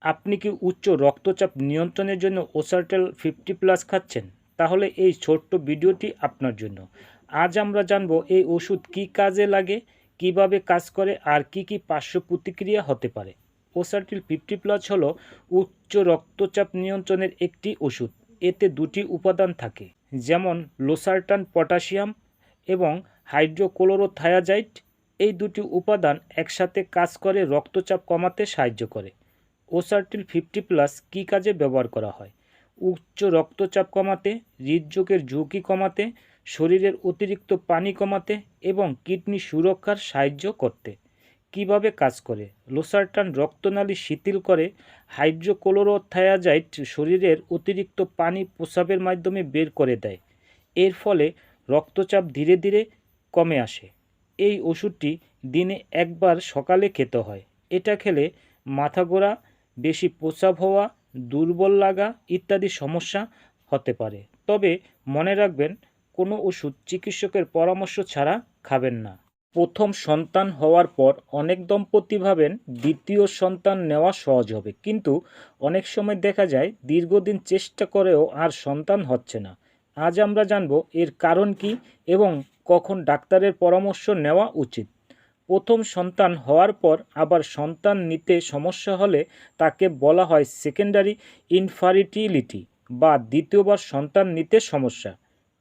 আপনি কি উচ্চ রক্তচাপ নিয়ন্ত্রণের জন্য ওসার্টেল 50+ খাচ্ছেন? তাহলে এই ছোট্ট ভিডিওটি আপনার জন্য। আজ আমরা জানব এই ওষুধ কী কাজে লাগে, কিভাবে কাজ করে আর কি কি পার্শ্ব প্রতিক্রিয়া হতে পারে। ওসার্টেল 50+ হলো উচ্চ রক্তচাপ নিয়ন্ত্রণের একটি ওষুধ। এতে দুটি উপাদান থাকে, যেমন লোসার্টান পটাশিয়াম এবং হাইড্রোক্লোরোথায়াজাইড। এই দুটি উপাদান একসাথে কাজ করে রক্তচাপ কমাতে সাহায্য করে। ওসার্টিল 50+ কী কাজে ব্যবহার করা হয়? উচ্চ রক্তচাপ কমাতে, হৃদরোগের ঝুঁকি কমাতে, শরীরের অতিরিক্ত পানি কমাতে এবং কিডনি সুরক্ষার সাহায্য করতে। কিভাবে কাজ করে? লোসার্টান রক্তনালী শিথিল করে, হাইড্রোক্লোরোথায়াজাইড শরীরের অতিরিক্ত পানি প্রস্রাবের মাধ্যমে বের করে দেয়। এর ফলে রক্তচাপ ধীরে ধীরে কমে আসে। এই ওষুধটি দিনে একবার সকালে খেতে হয়। এটা খেলে মাথা ঘোরা, বেশি প্রস্রাব হওয়া, দুর্বল লাগা ইত্যাদি সমস্যা হতে পারে। তবে মনে রাখবেন, কোনো ওষুধ চিকিৎসকের পরামর্শ ছাড়া খাবেন না। প্রথম সন্তান হওয়ার পর অনেক দম্পতি ভাবেন দ্বিতীয় সন্তান নেওয়া সহজ হবে, কিন্তু অনেক সময় দেখা যায় দীর্ঘদিন চেষ্টা করেও আর সন্তান হচ্ছে না। আজ আমরা জানব এর কারণ কি এবং কখন ডাক্তারের পরামর্শ নেওয়া উচিত। প্রথম সন্তান হওয়ার পর আবার সন্তান নিতে সমস্যা হলে তাকে বলা হয় সেকেন্ডারি ইনফার্টিলিটি বা দ্বিতীয়বার সন্তান নিতে সমস্যা।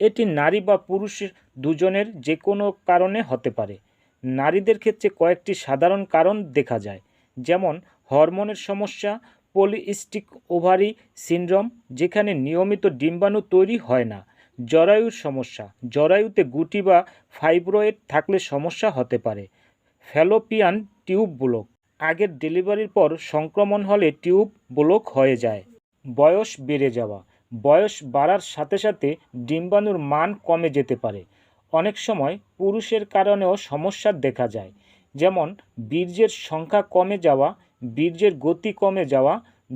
এটি নারী বা পুরুষ দুজনের যে কোনো কারণে হতে পারে। নারীদের ক্ষেত্রে কয়েকটি সাধারণ কারণ দেখা যায়, যেমন হরমোনের সমস্যা, পলিস্টিক ওভারি সিনড্রোম যেখানে নিয়মিত ডিম্বাণু তৈরি হয় না, জরায়ুর সমস্যা, জরায়ুতে গুটি বা ফাইব্রয়েড থাকলে সমস্যা হতে পারে, ফ্যালোপিয়ান টিউব ব্লক, আগের ডেলিভারির পর সংক্রমণ হলে টিউব ব্লক হয়ে যায়, বয়স বেড়ে যাওয়া, বয়স বাড়ার সাথে সাথে ডিম্বাণুর মান কমে যেতে পারে। অনেক সময় পুরুষের কারণেও সমস্যা দেখা যায়, যেমন বীর্যের সংখ্যা কমে যাওয়া, বীর্যের গতি কমে যাওয়া,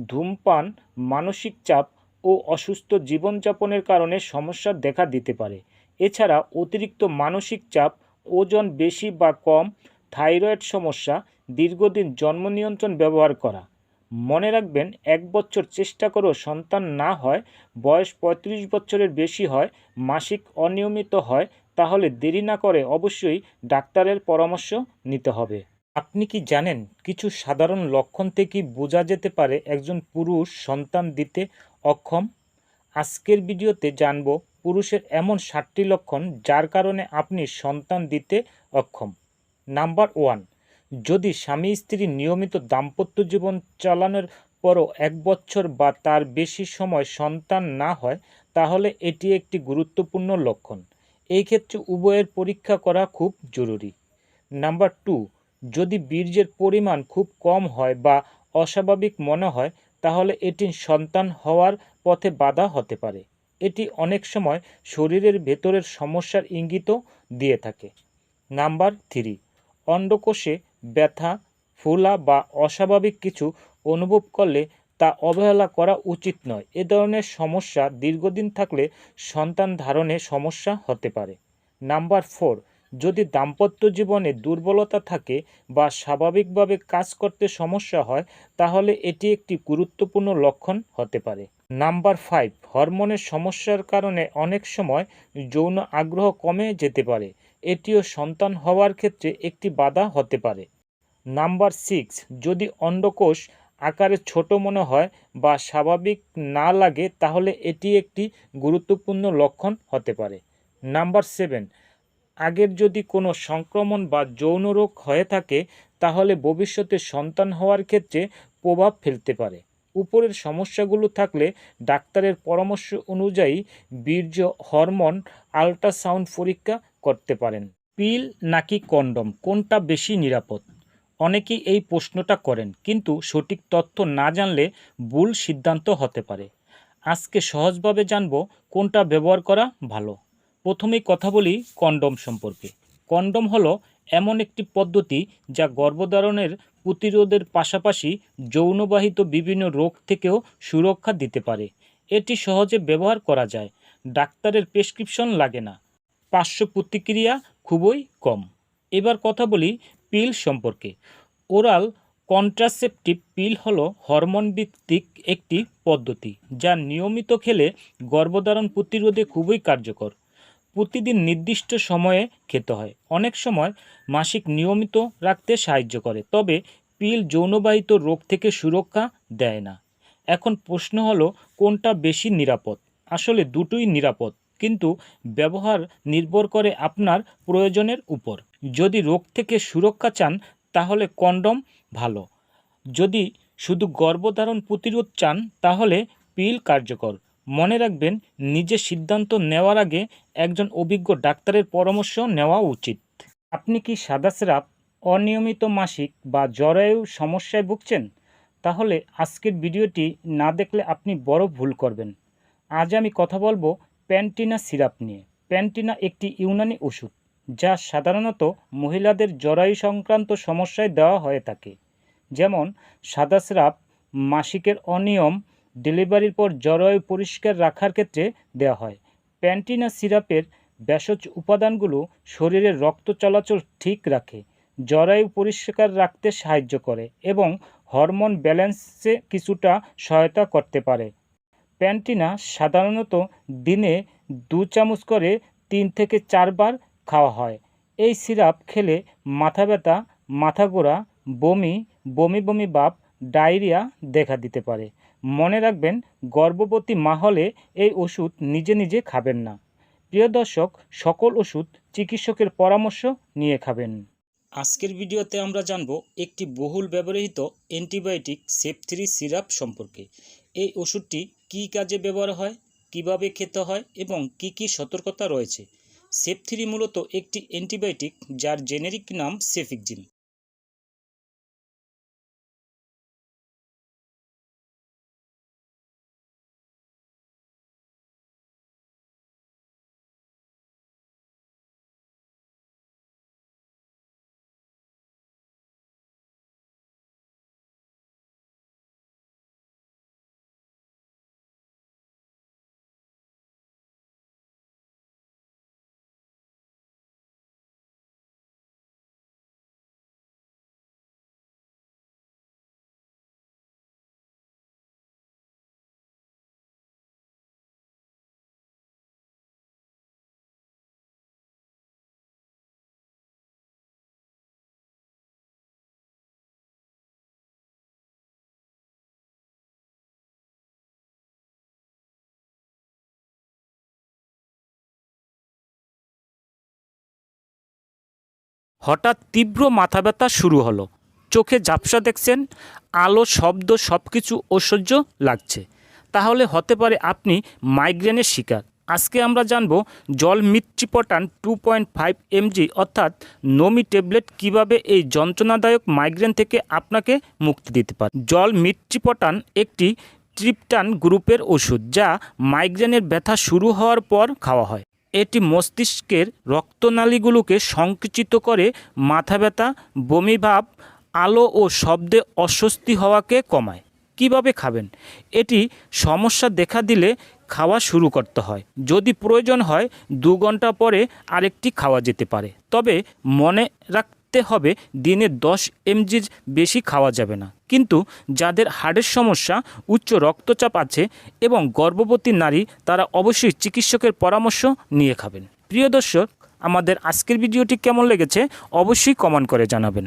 ধূমপান, মানসিক চাপ ও অসুস্থ জীবনযাপনের কারণে সমস্যা দেখা দিতে পারে। এছাড়া অতিরিক্ত মানসিক চাপ, ওজন বেশি বা কম, থাইরয়েড সমস্যা, দীর্ঘদিন জন্ম নিয়ন্ত্রণ ব্যবহার করা। মনে রাখবেন, 1 বছর চেষ্টা করেও সন্তান না হয়, বয়স 35 বছরের বেশি হয়, মাসিক অনিয়মিত হয়, তাহলে দেরি না করে অবশ্যই ডাক্তারের পরামর্শ নিতে হবে। আপনি কি জানেন, কিছু সাধারণ লক্ষণ থেকেই বোঝা যেতে পারে একজন পুরুষ সন্তান দিতে অক্ষম? আজকের ভিডিওতে জানব পুরুষের এমন 7টি লক্ষণ যার কারণে আপনি সন্তান দিতে অক্ষম। নাম্বার 1, যদি স্বামী স্ত্রী নিয়মিত দাম্পত্য জীবন চালানোর পরও 1 বছর বা তার বেশি সময় সন্তান না হয়, তাহলে এটি একটি গুরুত্বপূর্ণ লক্ষণ। এই ক্ষেত্রে উভয়ের পরীক্ষা করা খুব জরুরি। নাম্বার 2, যদি বীর্যের পরিমাণ খুব কম হয় বা অস্বাভাবিক মনে হয়, তাহলে এটি সন্তান হওয়ার পথে বাধা হতে পারে। এটি অনেক সময় শরীরের ভেতরের সমস্যার ইঙ্গিতও দিয়ে থাকে। নাম্বার 3, অন্ডকোষে ব্যথা, ফোলা বা অস্বাভাবিক কিছু অনুভব করলে তা অবহেলা করা উচিত নয়। এ ধরনের সমস্যা দীর্ঘদিন থাকলে সন্তান ধারণে সমস্যা হতে পারে। নাম্বার 4, যদি দাম্পত্য জীবনে দুর্বলতা থাকে বা স্বাভাবিকভাবে কাজ করতে সমস্যা হয়, তাহলে এটি একটি গুরুত্বপূর্ণ লক্ষণ হতে পারে। নাম্বার 5, হরমোনের সমস্যার কারণে অনেক সময় যৌন আগ্রহ কমে যেতে পারে। এটিও সন্তান হওয়ার ক্ষেত্রে একটি বাধা হতে পারে। নাম্বার 6, যদি অন্ডকোষ আকারে ছোট মনে হয় বা স্বাভাবিক না লাগে, তাহলে এটি একটি গুরুত্বপূর্ণ লক্ষণ হতে পারে। নাম্বার 7, আগের যদি কোনো সংক্রমণ বা যৌন রোগ হয়ে থাকে, তাহলে ভবিষ্যতে সন্তান হওয়ার ক্ষেত্রে প্রভাব ফেলতে পারে। উপরের সমস্যাগুলো থাকলে ডাক্তারের পরামর্শ অনুযায়ী বীর্য, হরমোন, আল্ট্রাসাউন্ড পরীক্ষা করতে পারেন। পিল নাকি কন্ডম, কোনটা বেশি নিরাপদ? অনেকেই এই প্রশ্নটা করেন, কিন্তু সঠিক তথ্য না জানলে ভুল সিদ্ধান্ত হতে পারে। আজকে সহজভাবে জানব কোনটা ব্যবহার করা ভালো। প্রথমেই কথা বলি কন্ডম সম্পর্কে। কন্ডম হলো এমন একটি পদ্ধতি যা গর্ভধারণের প্রতিরোধের পাশাপাশি যৌনবাহিত বিভিন্ন রোগ থেকেও সুরক্ষা দিতে পারে। এটি সহজে ব্যবহার করা যায়, ডাক্তারের প্রেসক্রিপশন লাগে না, পার্শ্ব প্রতিক্রিয়া খুবই কম। এবার কথা বলি পিল সম্পর্কে। ওরাল কন্ট্রাসেপটিভ পিল হলো হরমোন ভিত্তিক একটি পদ্ধতি যা নিয়মিত খেলে গর্ভধারণ প্রতিরোধে খুবই কার্যকর। প্রতিদিন নির্দিষ্ট সময়ে খেতে হয়। অনেক সময় মাসিক নিয়মিত রাখতে সাহায্য করে, তবে পিল যৌনবাহিত রোগ থেকে সুরক্ষা দেয় না। এখন প্রশ্ন হলো, কোনটা বেশি নিরাপদ? আসলে দুটোই নিরাপদ, কিন্তু ব্যবহার নির্ভর করে আপনার প্রয়োজনের উপর। যদি রোগ থেকে সুরক্ষা চান তাহলে কন্ডম ভালো। যদি শুধু গর্ভধারণ প্রতিরোধ চান তাহলে পিল কার্যকর। মনে রাখবেন, নিজে সিদ্ধান্ত নেওয়ার আগে একজন অভিজ্ঞ ডাক্তারের পরামর্শ নেওয়া উচিত। আপনি কি সাদাস্রাব, অনিয়মিত মাসিক বা জরায়ু সমস্যায় ভুগছেন? তাহলে আজকের ভিডিওটি না দেখলে আপনি বড় ভুল করবেন। আজ আমি কথা বলবো প্যান্টিনা সিরাপ নিয়ে। প্যান্টিনা একটি ইউনানি ওষুধ যা সাধারণত মহিলাদের জরায়ু সংক্রান্ত সমস্যায় দেওয়া হয়ে থাকে, যেমন সাদাস্রাব, মাসিকের অনিয়ম, ডেলিভারির পর জরায়ু পরিষ্কার রাখার ক্ষেত্রে দেওয়া হয়। প্যান্টিনা সিরাপের ভেষজ উপাদানগুলো শরীরের রক্ত চলাচল ঠিক রাখে, জরায়ু পরিষ্কার রাখতে সাহায্য করে এবং হরমোন ব্যালেন্সে কিছুটা সহায়তা করতে পারে। প্যান্টিনা সাধারণত দিনে 2 চামচ করে 3 থেকে 4 বার খাওয়া হয়। এই সিরাপ খেলে মাথা ব্যথা, মাথা ঘোরা, বমি, বমি ভাব, ডায়রিয়া দেখা দিতে পারে। মনে রাখবেন, গর্ভবতী মা হলে এই ওষুধ নিজে নিজে খাবেন না। প্রিয় দর্শক, সকল ওষুধ চিকিৎসকের পরামর্শ নিয়ে খাবেন। আজকের ভিডিওতে আমরা জানব একটি বহুল ব্যবহৃত অ্যান্টিবায়োটিক সেপ3 সিরাপ সম্পর্কে। এই ওষুধটি কী কাজে ব্যবহার হয়, কিভাবে খেতে হয় এবং কি কি সতর্কতা রয়েছে। সেপ3 মূলত একটি অ্যান্টিবায়োটিক যার জেনেরিক নাম সেফিক্সিম। হঠাৎ তীব্র মাথা ব্যথা শুরু হলো, চোখে ঝাপসা দেখছেন, আলো, শব্দ সব কিছু অসহ্য লাগছে, তাহলে হতে পারে আপনি মাইগ্রেনের শিকার। আজকে আমরা জানব জলমিট্রিপটান 2.5 mg অর্থাৎ নোমি ট্যাবলেট কীভাবে এই যন্ত্রণাদায়ক মাইগ্রেন থেকে আপনাকে মুক্তি দিতে পারে। জলমিট্রিপটান একটি ট্রিপটান গ্রুপের ওষুধ যা মাইগ্রেনের ব্যথা শুরু হওয়ার পর খাওয়া হয়। এটি মস্তিষ্কের রক্তনালীগুলোকে সংকুচিত করে মাথা ব্যথা, বমিভাব, আলো ও শব্দে অস্বস্তি হওয়াকে কমায়। কিভাবে খাবেন? এটি সমস্যা দেখা দিলে খাওয়া শুরু করতে হয়। যদি প্রয়োজন হয় 2 ঘন্টা পরে আরেকটি খাওয়া যেতে পারে, তবে মনে রাখতে হবে দিনে 10 mg বেশি খাওয়া যাবে না। কিন্তু যাদের হার্টের সমস্যা, উচ্চ রক্তচাপ আছে এবং গর্ভবতী নারী, তারা অবশ্যই চিকিৎসকের পরামর্শ নিয়ে খাবেন। প্রিয় দর্শক, আমাদের আজকের ভিডিওটি কেমন লেগেছে অবশ্যই কমেন্ট করে জানাবেন।